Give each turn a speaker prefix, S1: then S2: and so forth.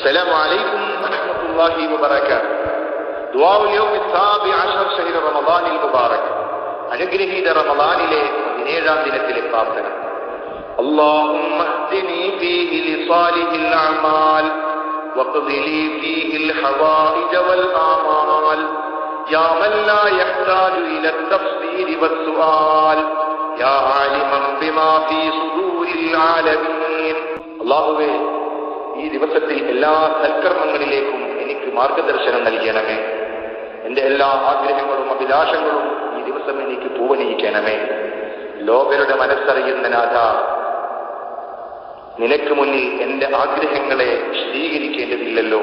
S1: السلام عليكم ورحمة الله وبركاته. دعاء اليوم السابع عشر شهر رمضان المبارك. അനുഗ്രഹീത റമളാനിലെ 17-ാം ദിനത്തിലെ പ്രാർത്ഥന. اللهم اهدني فيه لصالح الأعمال واقض لي فيه الحوائج والآمال يا من لا يحتاج إلى التفسير والسؤال يا عالما بما في صدور العالمين. അല്ലാഹുവേ, ഈ ദിവസത്തിൽ എല്ലാ സൽക്കർമ്മങ്ങളിലേക്കും എനിക്ക് മാർഗദർശനം നൽകണമേ. എന്റെ എല്ലാ ആഗ്രഹങ്ങളും അഭിലാഷങ്ങളും ഈ ദിവസം എനിക്ക് പൂവണിയിക്കണമേ. ലോകരുടെ മനസ്സറിയുന്ന നാഥ, നിനക്ക് മുന്നിൽ എന്റെ ആഗ്രഹങ്ങളെ വിശദീകരിക്കേണ്ടതില്ലല്ലോ.